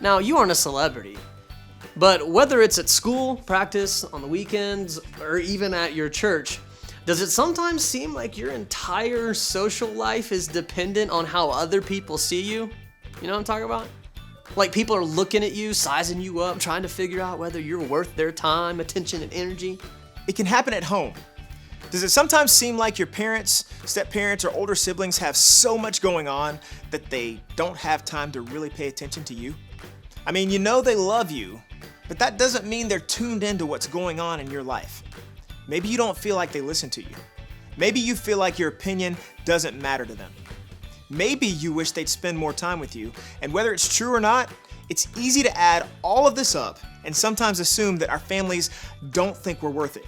Now, you aren't a celebrity, but whether it's at school, practice, on the weekends, or even at your church, does it sometimes seem like your entire social life is dependent on how other people see you? You know what I'm talking about? Like people are looking at you, sizing you up, trying to figure out whether you're worth their time, attention, and energy. It can happen at home. Does it sometimes seem like your parents, step-parents, or older siblings have so much going on that they don't have time to really pay attention to you? I mean, you know they love you, but that doesn't mean they're tuned into what's going on in your life. Maybe you don't feel like they listen to you. Maybe you feel like your opinion doesn't matter to them. Maybe you wish they'd spend more time with you, and whether it's true or not, it's easy to add all of this up and sometimes assume that our families don't think we're worth it.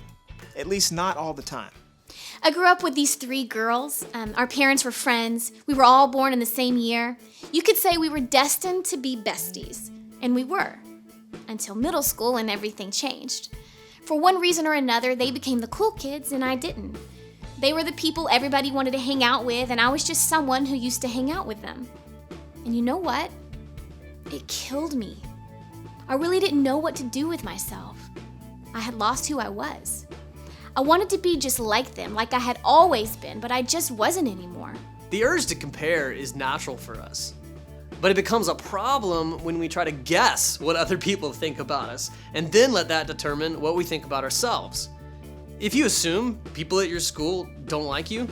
At least not all the time. I grew up with these 3 girls. Our parents were friends. We were all born in the same year. You could say we were destined to be besties, and we were, until middle school and everything changed. For one reason or another, they became the cool kids and I didn't. They were the people everybody wanted to hang out with, and I was just someone who used to hang out with them. And you know what? It killed me. I really didn't know what to do with myself. I had lost who I was. I wanted to be just like them, like I had always been, but I just wasn't anymore. The urge to compare is natural for us, but it becomes a problem when we try to guess what other people think about us, and then let that determine what we think about ourselves. If you assume people at your school don't like you,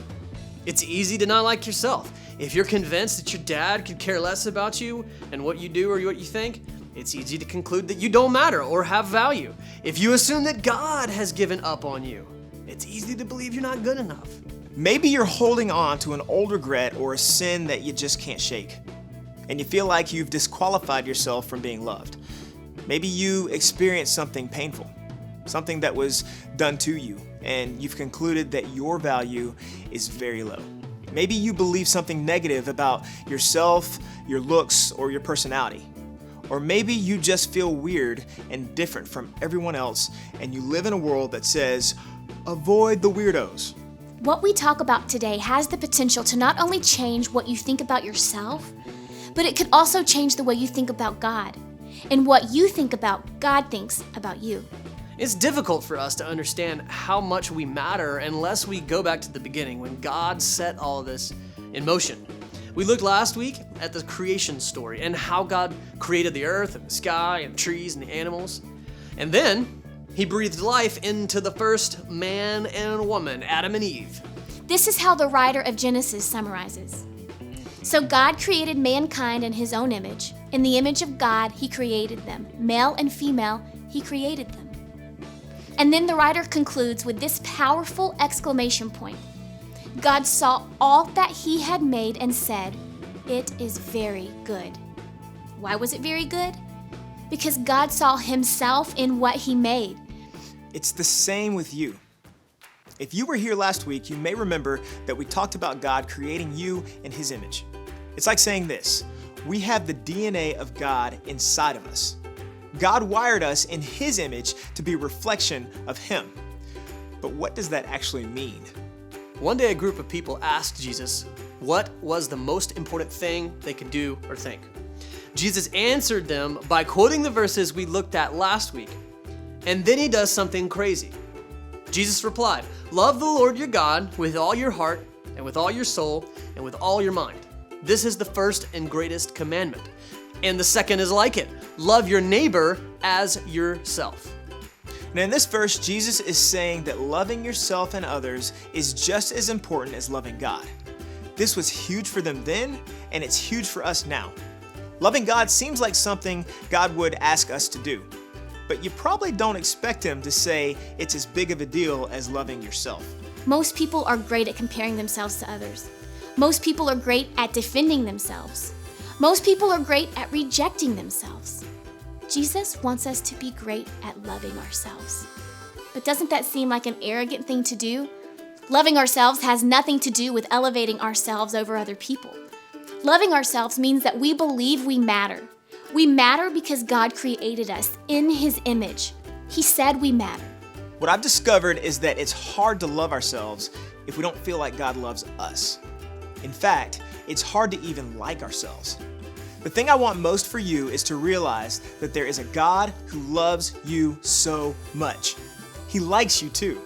it's easy to not like yourself. If you're convinced that your dad could care less about you and what you do or what you think, it's easy to conclude that you don't matter or have value. If you assume that God has given up on you, it's easy to believe you're not good enough. Maybe you're holding on to an old regret or a sin that you just can't shake, and you feel like you've disqualified yourself from being loved. Maybe you experienced something painful, something that was done to you, and you've concluded that your value is very low. Maybe you believe something negative about yourself, your looks, or your personality. Or maybe you just feel weird and different from everyone else, and you live in a world that says, avoid the weirdos. What we talk about today has the potential to not only change what you think about yourself, but it could also change the way you think about God. And what you think about, God thinks about you. It's difficult for us to understand how much we matter unless we go back to the beginning when God set all this in motion. We looked last week at the creation story and how God created the earth and the sky and trees and the animals. And then he breathed life into the first man and woman, Adam and Eve. This is how the writer of Genesis summarizes. So God created mankind in his own image. In the image of God, he created them. Male and female, he created them. And then the writer concludes with this powerful exclamation point. God saw all that he had made and said, "It is very good." Why was it very good? Because God saw himself in what he made. It's the same with you. If you were here last week, you may remember that we talked about God creating you in his image. It's like saying this: we have the DNA of God inside of us. God wired us in his image to be a reflection of him. But what does that actually mean? One day a group of people asked Jesus what was the most important thing they could do or think. Jesus answered them by quoting the verses we looked at last week. And then he does something crazy. Jesus replied, "Love the Lord your God with all your heart and with all your soul and with all your mind. This is the first and greatest commandment. And the second is like it. Love your neighbor as yourself." Now in this verse, Jesus is saying that loving yourself and others is just as important as loving God. This was huge for them then, and it's huge for us now. Loving God seems like something God would ask us to do, but you probably don't expect him to say it's as big of a deal as loving yourself. Most people are great at comparing themselves to others. Most people are great at defending themselves. Most people are great at rejecting themselves. Jesus wants us to be great at loving ourselves. But doesn't that seem like an arrogant thing to do? Loving ourselves has nothing to do with elevating ourselves over other people. Loving ourselves means that we believe we matter. We matter because God created us in his image. He said we matter. What I've discovered is that it's hard to love ourselves if we don't feel like God loves us. In fact, it's hard to even like ourselves. The thing I want most for you is to realize that there is a God who loves you so much. He likes you too.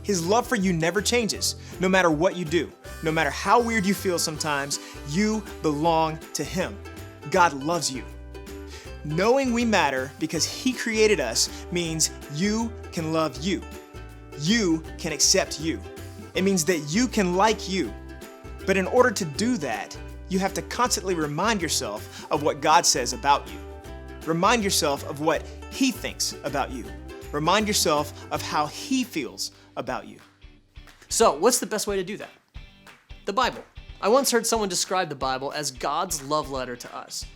His love for you never changes, no matter what you do. No matter how weird you feel sometimes, you belong to Him. God loves you. Knowing we matter because He created us means you can love you. You can accept you. It means that you can like you. But in order to do that, you have to constantly remind yourself of what God says about you. Remind yourself of what He thinks about you. Remind yourself of how He feels about you. So, what's the best way to do that? The Bible. I once heard someone describe the Bible as God's love letter to us.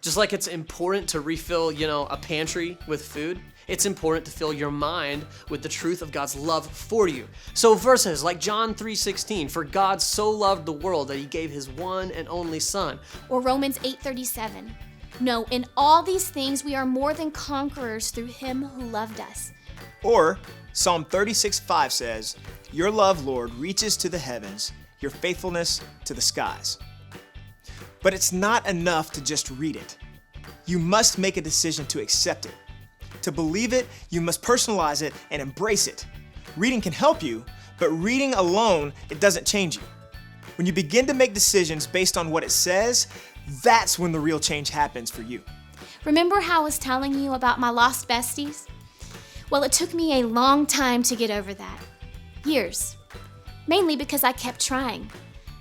Just like it's important to refill, a pantry with food, it's important to fill your mind with the truth of God's love for you. So verses like John 3:16, for God so loved the world that He gave His one and only Son. Or Romans 8:37. No, in all these things we are more than conquerors through Him who loved us. Or Psalm 36:5 says, your love, Lord, reaches to the heavens, your faithfulness to the skies. But it's not enough to just read it. You must make a decision to accept it. To believe it, you must personalize it and embrace it. Reading can help you, but reading alone, it doesn't change you. When you begin to make decisions based on what it says, that's when the real change happens for you. Remember how I was telling you about my lost besties? Well, it took me a long time to get over that. Years. Mainly because I kept trying.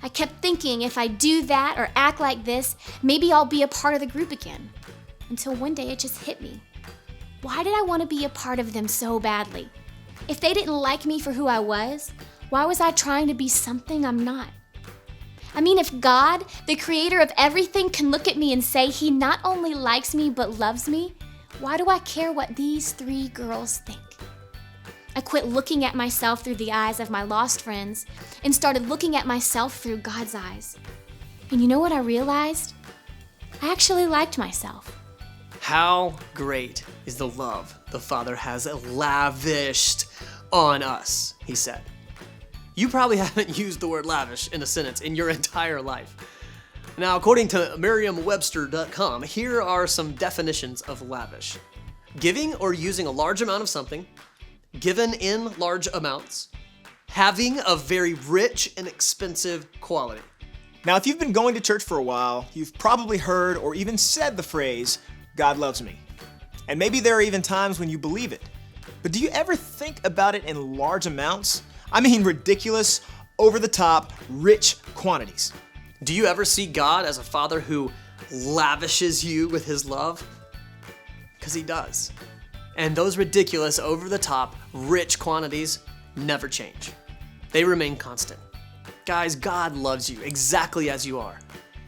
I kept thinking if I do that or act like this, maybe I'll be a part of the group again. Until one day it just hit me. Why did I want to be a part of them so badly? If they didn't like me for who I was, why was I trying to be something I'm not? I mean, if God, the creator of everything, can look at me and say He not only likes me but loves me, why do I care what these 3 girls think? I quit looking at myself through the eyes of my lost friends and started looking at myself through God's eyes. And you know what I realized? I actually liked myself. How great is the love the Father has lavished on us, He said. You probably haven't used the word lavish in a sentence in your entire life. Now, according to Merriam-Webster.com, here are some definitions of lavish. Giving or using a large amount of something, given in large amounts, having a very rich and expensive quality. Now, if you've been going to church for a while, you've probably heard or even said the phrase, God loves me. And maybe there are even times when you believe it. But do you ever think about it in large amounts? I mean ridiculous, over-the-top, rich quantities. Do you ever see God as a Father who lavishes you with His love? Because He does. And those ridiculous, over-the-top, rich quantities never change. They remain constant. Guys, God loves you exactly as you are.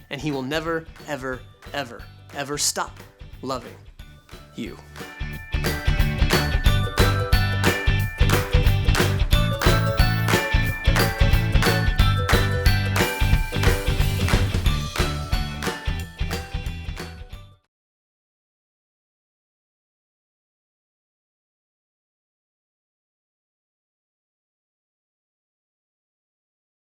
And He will never, ever, ever, ever stop loving you.